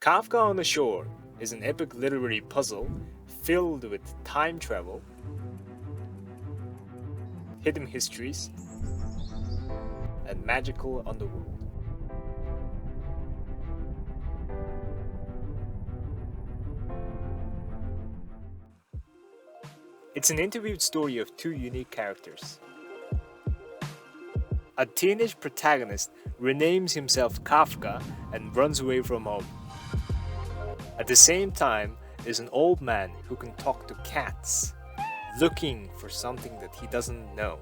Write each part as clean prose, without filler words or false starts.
Kafka on the Shore is an epic literary puzzle filled with time travel, hidden histories, and magical underworld. It's an interviewed story of two unique characters. A teenage protagonist renames himself Kafka and runs away from home. At the same time, there's an old man who can talk to cats, looking for something that he doesn't know.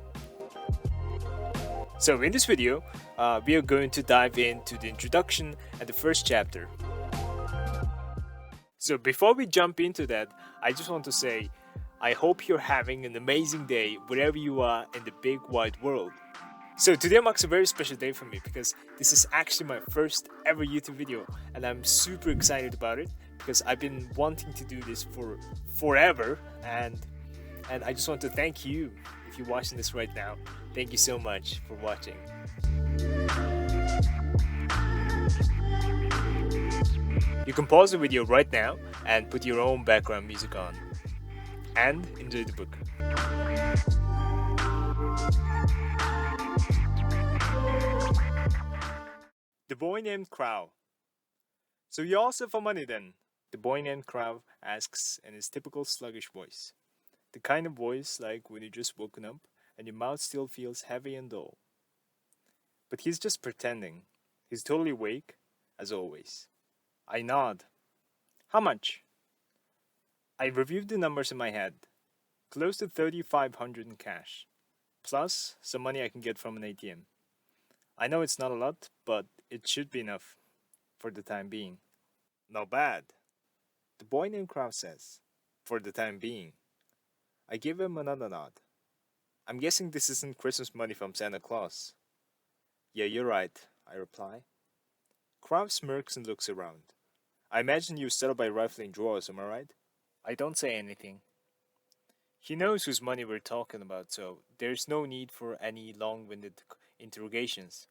So in this video, we are going to dive into the introduction and the first chapter. So before we jump into that, I just want to say, I hope you're having an amazing day wherever you are in the big wide world. So today marks a very special day for me because this is actually my first ever YouTube video and I'm super excited about it because I've been wanting to do this for forever and I just want to thank you if you're watching this right now. Thank you so much for watching. You can pause the video right now and put your own background music on and enjoy the book. The boy named Crow. So you also for money then? The boy named Crow asks in his typical sluggish voice. The kind of voice like when you just woken up and your mouth still feels heavy and dull. But he's just pretending. He's totally awake, as always. I nod. How much? I reviewed the numbers in my head. Close to 3,500 in cash. Plus some money I can get from an ATM. I know it's not a lot, but it should be enough for the time being. Not bad. The boy named Crow says, for the time being. I give him another nod. I'm guessing this isn't Christmas money from Santa Claus. Yeah, you're right, I reply. Crow smirks and looks around. I imagine you settle by rifling drawers, am I right? I don't say anything. He knows whose money we're talking about, so there's no need for any long-winded interrogations.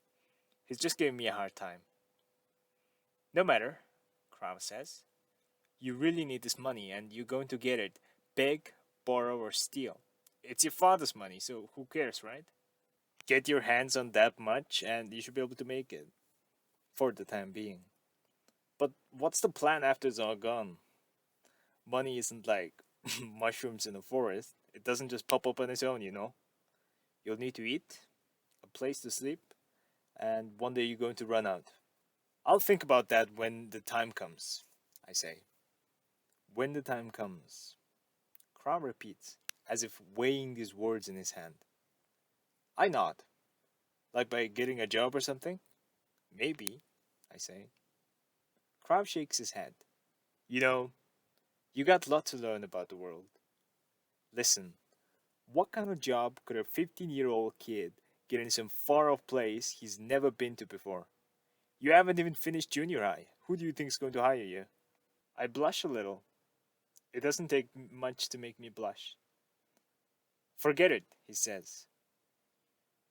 He's just giving me a hard time. No matter, Crow says. You really need this money and you're going to get it. Beg, borrow, or steal. It's your father's money, so who cares, right? Get your hands on that much and you should be able to make it. For the time being. But what's the plan after it's all gone? Money isn't like mushrooms in a forest. It doesn't just pop up on its own, you know. You'll need to eat, a place to sleep, and one day you're going to run out. I'll think about that when the time comes, I say. When the time comes. Crow repeats, as if weighing these words in his hand. I nod. Like by getting a job or something? Maybe, I say. Crow shakes his head. You know, you got a lot to learn about the world. Listen, what kind of job could a 15-year-old kid get in some far-off place he's never been to before? You haven't even finished junior high. Who do you think is going to hire you? I blush a little. It doesn't take much to make me blush. Forget it, he says.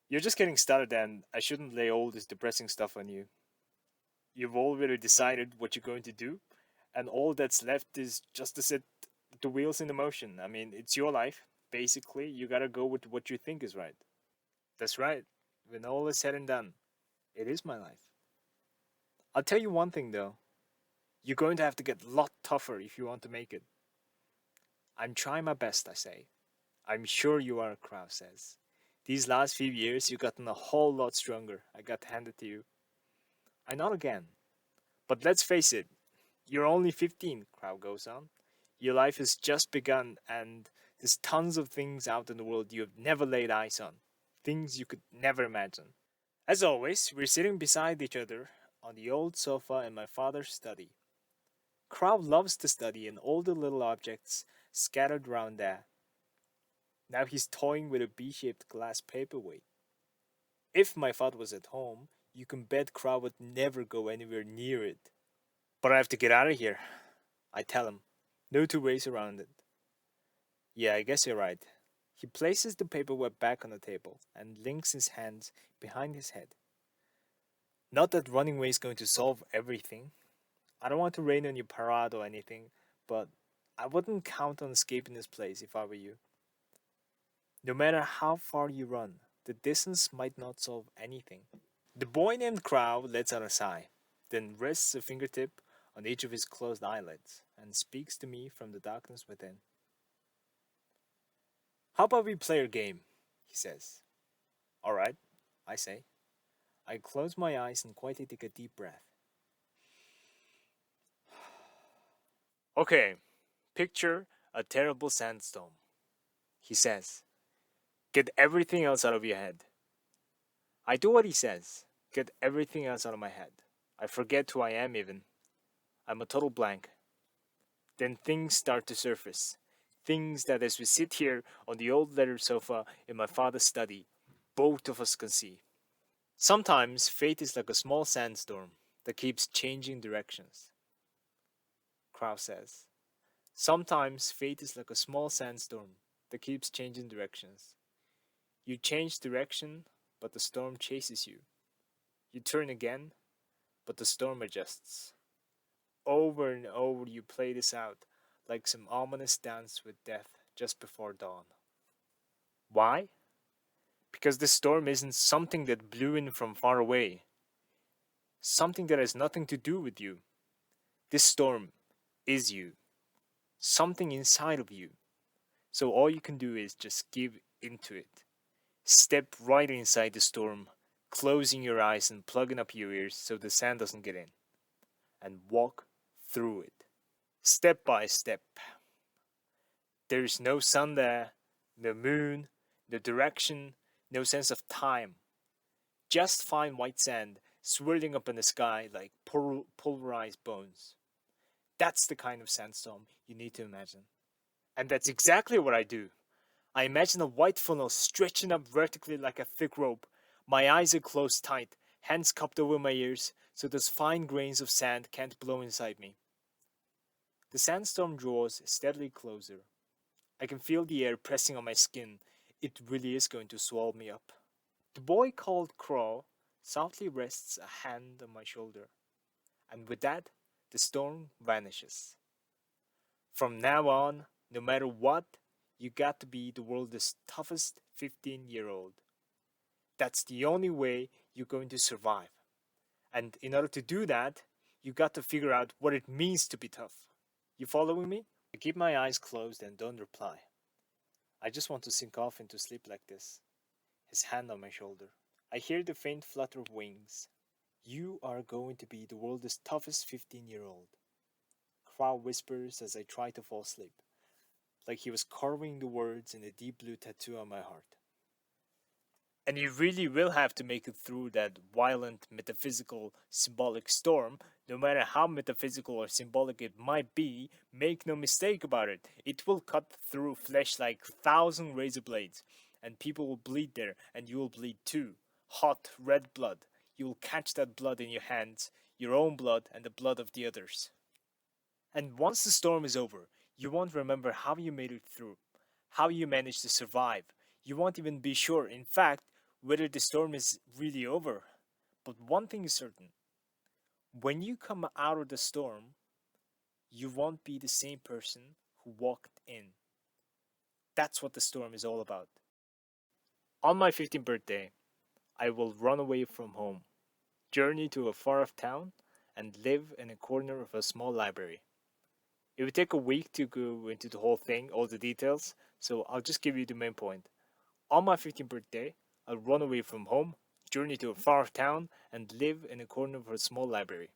You're just getting started and I shouldn't lay all this depressing stuff on you. You've already decided what you're going to do, and all that's left is just to set the wheels in motion. I mean, it's your life. Basically, you gotta go with what you think is right. That's right. When all is said and done, it is my life. I'll tell you one thing though. You're going to have to get a lot tougher if you want to make it. I'm trying my best, I say. I'm sure you are, Crow says. These last few years, you've gotten a whole lot stronger. I got to hand it to you. I nod again. But let's face it, you're only 15, Crow goes on. Your life has just begun and there's tons of things out in the world you've never laid eyes on. Things you could never imagine. As always, we're sitting beside each other on the old sofa in my father's study. Crow loves to study and all the little objects scattered around there. Now he's toying with a B-shaped glass paperweight. If my father was at home, you can bet Crow would never go anywhere near it. But I have to get out of here, I tell him. No two ways around it. Yeah, I guess you're right. He places the paperweight back on the table and links his hands behind his head. Not that running away is going to solve everything. I don't want to rain on your parade or anything, but I wouldn't count on escaping this place if I were you. No matter how far you run, the distance might not solve anything. The boy named Crow lets out a sigh, then rests a fingertip on each of his closed eyelids and speaks to me from the darkness within. How about we play a game? He says. All right, I say. I close my eyes and quietly take a deep breath. Okay, picture a terrible sandstorm. He says, get everything else out of your head. I do what he says, get everything else out of my head. I forget who I am even. I'm a total blank. Then things start to surface. Things that as we sit here on the old leather sofa in my father's study, both of us can see. Sometimes fate is like a small sandstorm that keeps changing directions. Crow says. Sometimes fate is like a small sandstorm that keeps changing directions. You change direction, but the storm chases you. You turn again, but the storm adjusts. Over and over you play this out, like some ominous dance with death just before dawn. Why? Because the storm isn't something that blew in from far away, something that has nothing to do with you. This storm is you, something inside of you. So all you can do is just give into it. Step right inside the storm, closing your eyes and plugging up your ears so the sand doesn't get in, and walk through it. Step by step. There's no sun there, no moon, no direction, no sense of time. Just fine white sand swirling up in the sky like pulverized bones. That's the kind of sandstorm you need to imagine. And that's exactly what I do. I imagine a white funnel stretching up vertically like a thick rope. My eyes are closed tight, hands cupped over my ears so those fine grains of sand can't blow inside me. The sandstorm draws steadily closer. I can feel the air pressing on my skin. It really is going to swallow me up. The boy called Crow softly rests a hand on my shoulder, and with that, the storm vanishes. From now on, no matter what, you got to be the world's toughest 15-year-old. That's the only way you're going to survive. And in order to do that, you got to figure out what it means to be tough. You following me? I keep my eyes closed and don't reply. I just want to sink off into sleep like this, his hand on my shoulder. I hear the faint flutter of wings. You are going to be the world's toughest 15-year-old. Crow whispers as I try to fall asleep, like he was carving the words in a deep blue tattoo on my heart. And you really will have to make it through that violent, metaphysical, symbolic storm, no matter how metaphysical or symbolic it might be. Make no mistake about it. It will cut through flesh like 1,000 razor blades, and people will bleed there, and you will bleed too. Hot, red blood. You will catch that blood in your hands, your own blood, and the blood of the others. And once the storm is over, you won't remember how you made it through, how you managed to survive. You won't even be sure, in fact, whether the storm is really over. But one thing is certain, when you come out of the storm, you won't be the same person who walked in. That's what the storm is all about. On my 15th birthday, I will run away from home, journey to a far off town, and live in a corner of a small library. It would take a week to go into the whole thing, all the details, so I'll just give you the main point. On my 15th birthday, I'll run away from home, journey to a far off town, and live in a corner of a small library.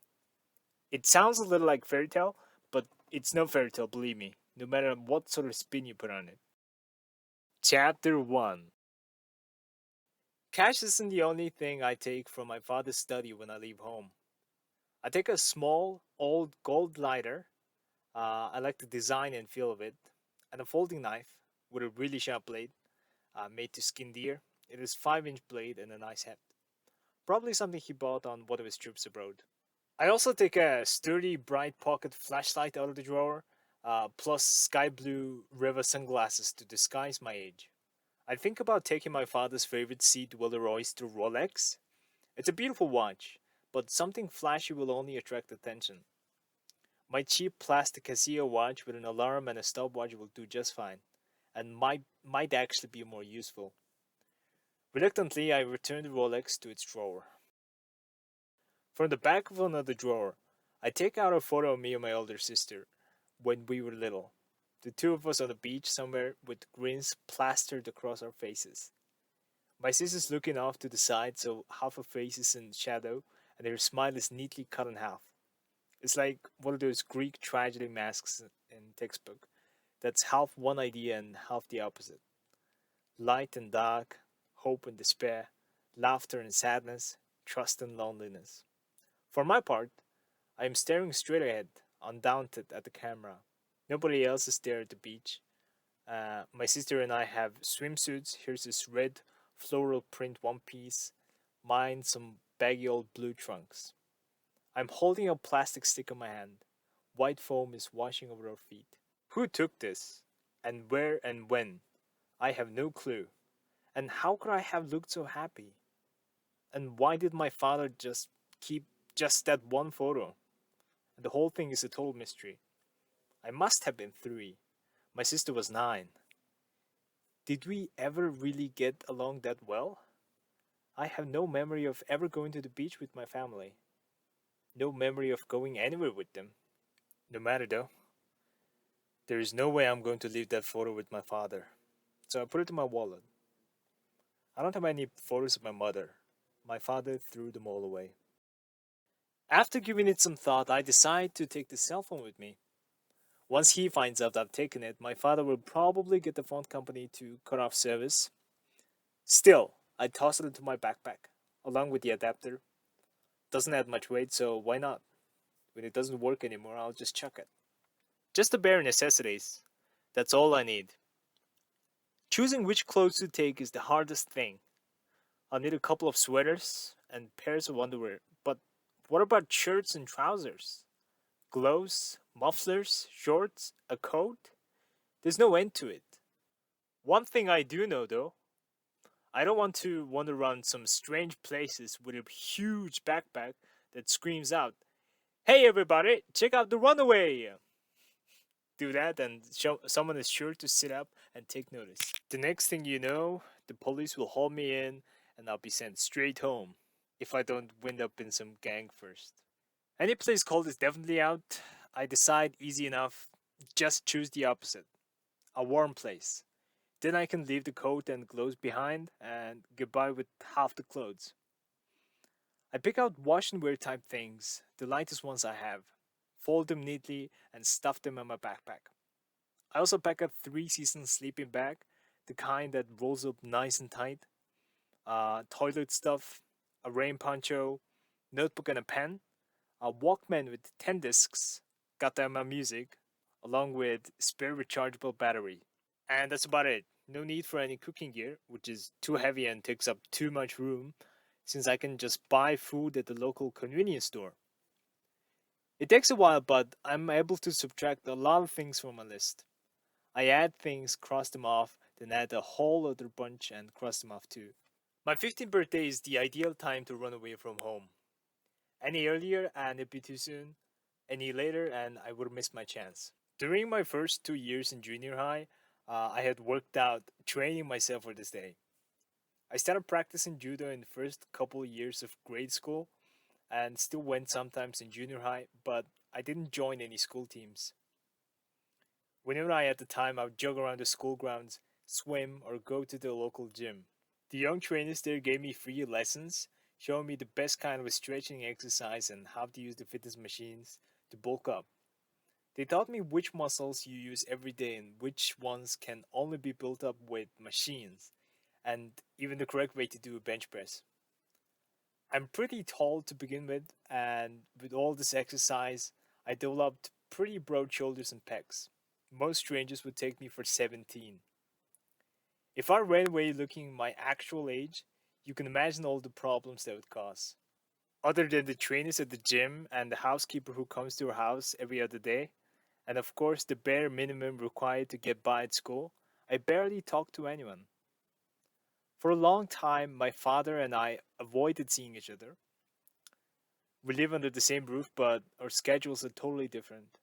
It sounds a little like fairy tale, but it's no fairy tale, believe me, no matter what sort of spin you put on it. Chapter 1. Cash isn't the only thing I take from my father's study when I leave home. I take a small, old gold lighter. I like the design and feel of it, and a folding knife with a really sharp blade, made to skin deer. It is 5-inch blade and a nice heft. Probably something he bought on one of his trips abroad. I also take a sturdy, bright pocket flashlight out of the drawer, plus sky blue river sunglasses to disguise my age. I think about taking my father's favorite seat Weller Oyster Rolex. It's a beautiful watch, but something flashy will only attract attention. My cheap plastic Casio watch with an alarm and a stopwatch will do just fine, and might actually be more useful. Reluctantly, I return the Rolex to its drawer. From the back of another drawer, I take out a photo of me and my older sister when we were little. The two of us on the beach somewhere with grins plastered across our faces. My sister's looking off to the side, so half her face is in shadow, and her smile is neatly cut in half. It's like one of those Greek tragedy masks in textbook. That's half one idea and half the opposite. Light and dark, hope and despair, laughter and sadness, trust and loneliness. For my part, I am staring straight ahead, undaunted at the camera. Nobody else is there at the beach. My sister and I have swimsuits. Here's this red floral print one piece. Mine, some baggy old blue trunks. I'm holding a plastic stick in my hand. White foam is washing over our feet. Who took this? And where and when? I have no clue. And how could I have looked so happy? And why did my father just keep just that one photo? The whole thing is a total mystery. I must have been 3. My sister was 9. Did we ever really get along that well? I have no memory of ever going to the beach with my family. No memory of going anywhere with them. No matter though, there is no way I'm going to leave that photo with my father. So I put it in my wallet. I don't have any photos of my mother. My father threw them all away. After giving it some thought, I decide to take the cell phone with me. Once he finds out I've taken it, my father will probably get the phone company to cut off service. Still, I toss it into my backpack, along with the adapter. Doesn't add much weight, so why not? When it doesn't work anymore, I'll just chuck it. Just the bare necessities. That's all I need. Choosing which clothes to take is the hardest thing. I'll need a couple of sweaters and pairs of underwear, but what about shirts and trousers? Gloves, mufflers, shorts, a coat? There's no end to it. One thing I do know though, I don't want to wander around some strange places with a huge backpack that screams out, "Hey everybody, check out the runaway!" Do that and someone is sure to sit up and take notice. The next thing you know, the police will haul me in and I'll be sent straight home if I don't wind up in some gang first. Any place cold is definitely out. I decide easy enough, just choose the opposite. A warm place. Then I can leave the coat and gloves behind and goodbye with half the clothes. I pick out wash and wear type things, the lightest ones I have, fold them neatly, and stuff them in my backpack. I also pack a 3-season sleeping bag, the kind that rolls up nice and tight, toilet stuff, a rain poncho, notebook and a pen, a Walkman with 10 discs, got them my music, along with spare rechargeable battery. And that's about it. No need for any cooking gear, which is too heavy and takes up too much room, since I can just buy food at the local convenience store. It takes a while, but I'm able to subtract a lot of things from my list. I add things, cross them off, then add a whole other bunch and cross them off too. My 15th birthday is the ideal time to run away from home. Any earlier and it'd be too soon. Any later and I would miss my chance. During my first 2 years in junior high, I had worked out training myself for this day. I started practicing judo in the first couple of years of grade school and still went sometimes in junior high, but I didn't join any school teams. Whenever I had the time, I would jog around the school grounds, swim, or go to the local gym. The young trainers there gave me free lessons, showing me the best kind of stretching exercise and how to use the fitness machines to bulk up. They taught me which muscles you use every day and which ones can only be built up with machines, and even the correct way to do a bench press. I'm pretty tall to begin with, and with all this exercise, I developed pretty broad shoulders and pecs. Most strangers would take me for 17. If I ran away looking my actual age, you can imagine all the problems that would cause. Other than the trainers at the gym and the housekeeper who comes to our house every other day, and of course the bare minimum required to get by at school, I barely talked to anyone. For a long time, my father and I avoided seeing each other. We live under the same roof, but our schedules are totally different.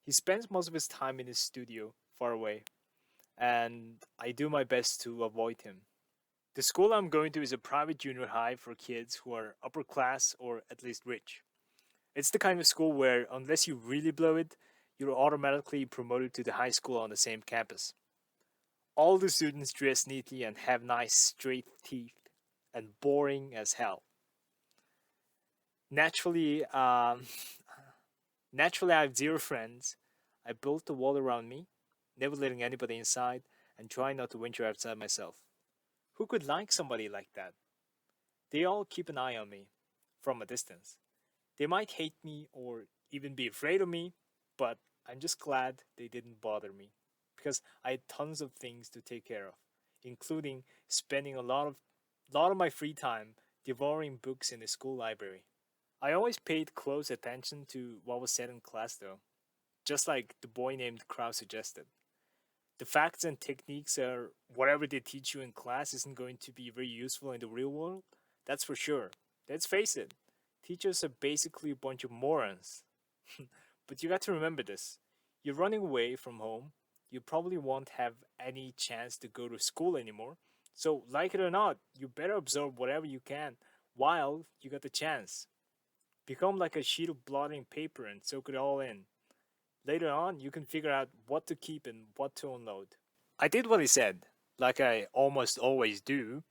He spends most of his time in his studio, far away, and I do my best to avoid him. The school I'm going to is a private junior high for kids who are upper class or at least rich. It's the kind of school where, unless you really blow it, you're automatically promoted to the high school on the same campus. All the students dress neatly and have nice straight teeth and boring as hell. Naturally, naturally, I have zero friends. I built a wall around me, never letting anybody inside, and trying not to venture outside myself. Who could like somebody like that? They all keep an eye on me from a distance. They might hate me or even be afraid of me, but I'm just glad they didn't bother me because I had tons of things to take care of, including spending a lot of my free time devouring books in the school library. I always paid close attention to what was said in class though, just like the boy named Crow suggested. The facts and techniques are whatever they teach you in class isn't going to be very useful in the real world. That's for sure. Let's face it, teachers are basically a bunch of morons. But you got to remember this. You're running away from home. You probably won't have any chance to go to school anymore. So, like it or not, you better absorb whatever you can while you got the chance. Become like a sheet of blotting paper and soak it all in. Later on, you can figure out what to keep and what to unload. I did what he said, like I almost always do.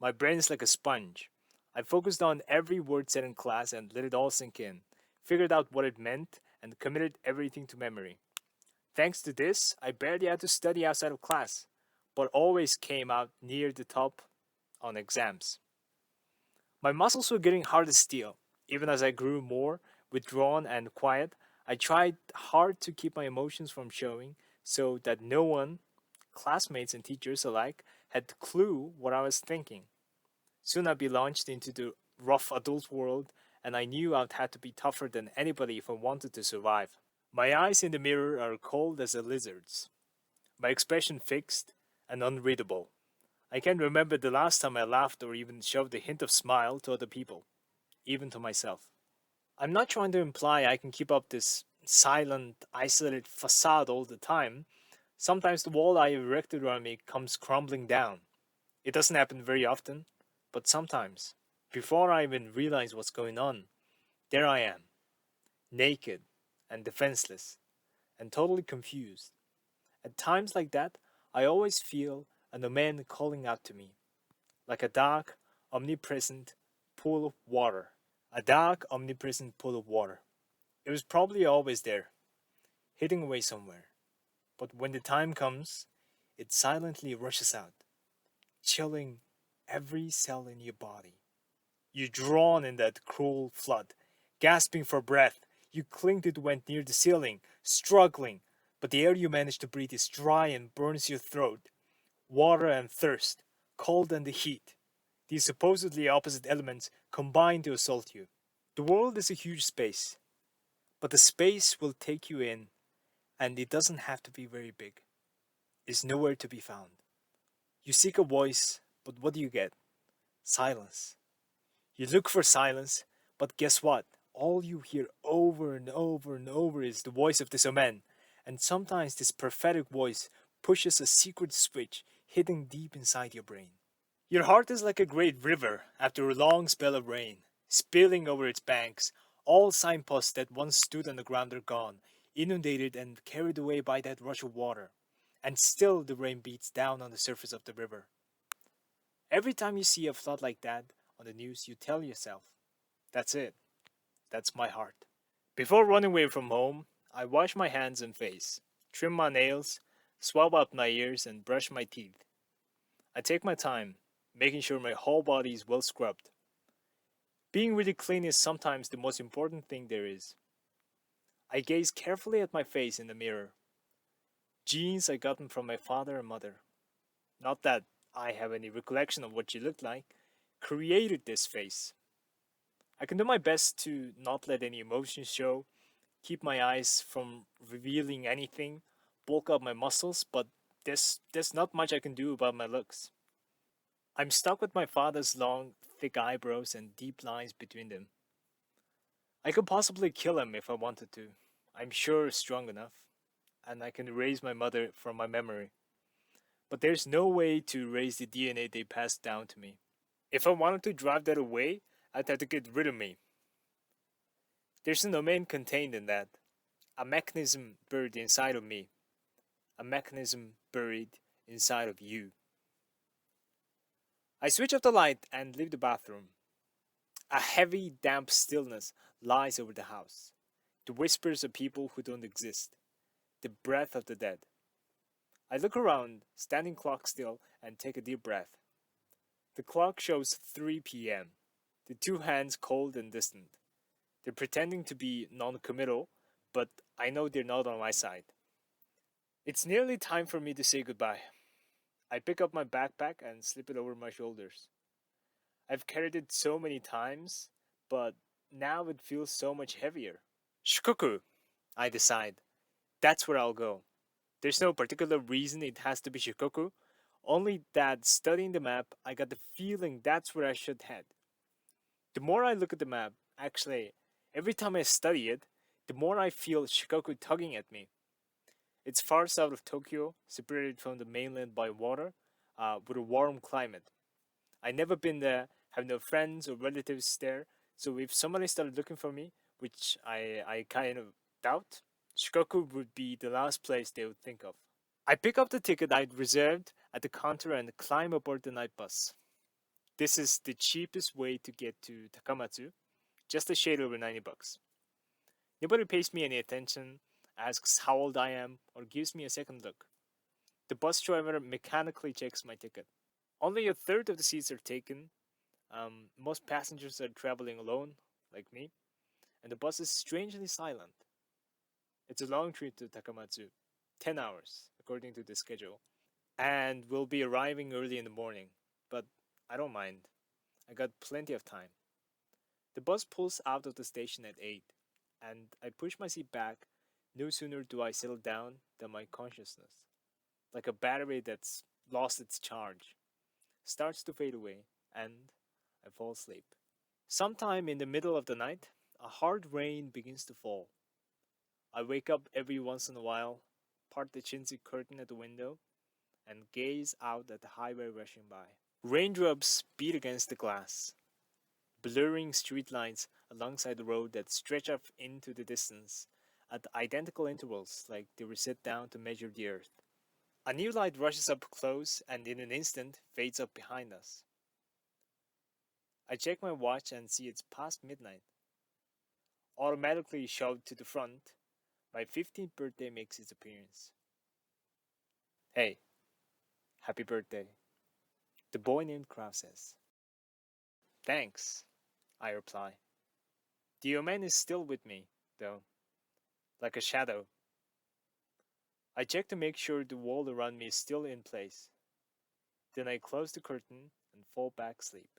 My brain is like a sponge. I focused on every word said in class and let it all sink in, figured out what it meant, and committed everything to memory. Thanks to this, I barely had to study outside of class, but always came out near the top on exams. My muscles were getting hard as steel. Even as I grew more withdrawn and quiet, I tried hard to keep my emotions from showing so that no one, classmates and teachers alike, had clue what I was thinking. Soon I'd be launched into the rough adult world, and I knew I'd have to be tougher than anybody if I wanted to survive. My eyes in the mirror are cold as a lizard's, my expression fixed and unreadable. I can't remember the last time I laughed or even showed a hint of smile to other people, even to myself. I'm not trying to imply I can keep up this silent, isolated facade all the time. Sometimes the wall I erected around me comes crumbling down. It doesn't happen very often, but sometimes. Before I even realize what's going on, there I am, naked and defenseless and totally confused. At times like that, I always feel an man calling out to me, like a dark, omnipresent pool of water. A dark, omnipresent pool of water. It was probably always there, hidden away somewhere. But when the time comes, it silently rushes out, chilling every cell in your body. You drown in that cruel flood, gasping for breath. You cling to the vent near the ceiling, struggling, but the air you manage to breathe is dry and burns your throat. Water and thirst, cold and the heat. These supposedly opposite elements combine to assault you. The world is a huge space, but the space will take you in, and it doesn't have to be very big. Is nowhere to be found. You seek a voice, but what do you get? Silence. You look for silence, but guess what? All you hear over and over and over is the voice of this man, and sometimes this prophetic voice pushes a secret switch hidden deep inside your brain. Your heart is like a great river after a long spell of rain, spilling over its banks. All signposts that once stood on the ground are gone, inundated and carried away by that rush of water. And still the rain beats down on the surface of the river. Every time you see a flood like that on the news, you tell yourself, that's it. That's my heart. Before running away from home, I wash my hands and face, trim my nails, swab up my ears, and brush my teeth. I take my time, making sure my whole body is well scrubbed. Being really clean is sometimes the most important thing there is. I gaze carefully at my face in the mirror. Genes I gotten from my father and mother. Not that I have any recollection of what she looked like, created this face. I can do my best to not let any emotions show, keep my eyes from revealing anything, bulk up my muscles, but there's not much I can do about my looks. I'm stuck with my father's long, thick eyebrows and deep lines between them. I could possibly kill him if I wanted to. I'm sure strong enough, and I can erase my mother from my memory. But there's no way to erase the DNA they passed down to me. If I wanted to drive that away, I'd have to get rid of me. There's a domain contained in that, a mechanism buried inside of me, a mechanism buried inside of you. I switch off the light and leave the bathroom. A heavy, damp stillness lies over the house. The whispers of people who don't exist. The breath of the dead. I look around, standing clock still, and take a deep breath. The clock shows 3 p.m. The two hands cold and distant. They're pretending to be non-committal, but I know they're not on my side. It's nearly time for me to say goodbye. I pick up my backpack and slip it over my shoulders. I've carried it so many times, but now it feels so much heavier. Shikoku, I decide. That's where I'll go. There's no particular reason it has to be Shikoku, only that studying the map, I got the feeling that's where I should head. The more I look at the map, actually, every time I study it, the more I feel Shikoku tugging at me. It's far south of Tokyo, separated from the mainland by water, with a warm climate. I never been there, have no friends or relatives there, so if somebody started looking for me, which I kind of doubt, Shikoku would be the last place they would think of. I pick up the ticket I'd reserved at the counter and climb aboard the night bus. This is the cheapest way to get to Takamatsu, just a shade over 90 bucks. Nobody pays me any attention, asks how old I am, or gives me a second look. The bus driver mechanically checks my ticket. Only a third of the seats are taken. Most passengers are traveling alone, like me, and the bus is strangely silent. It's a long trip to Takamatsu, 10 hours, according to the schedule, and we'll be arriving early in the morning, but I don't mind. I got plenty of time. The bus pulls out of the station at 8, and I push my seat back. No sooner do I settle down than my consciousness, like a battery that's lost its charge, starts to fade away, and I fall asleep. Sometime in the middle of the night, a hard rain begins to fall. I wake up every once in a while, part the chintzy curtain at the window, and gaze out at the highway rushing by. Raindrops beat against the glass, blurring streetlights alongside the road that stretch off into the distance at identical intervals like they were set down to measure the earth. A new light rushes up close and in an instant fades up behind us. I check my watch and see it's past midnight. Automatically shoved to the front, my 15th birthday makes its appearance. Hey, happy birthday. The boy named Crow says. Thanks, I reply. The omen is still with me, though, like a shadow. I check to make sure the wall around me is still in place. Then I close the curtain and fall back asleep.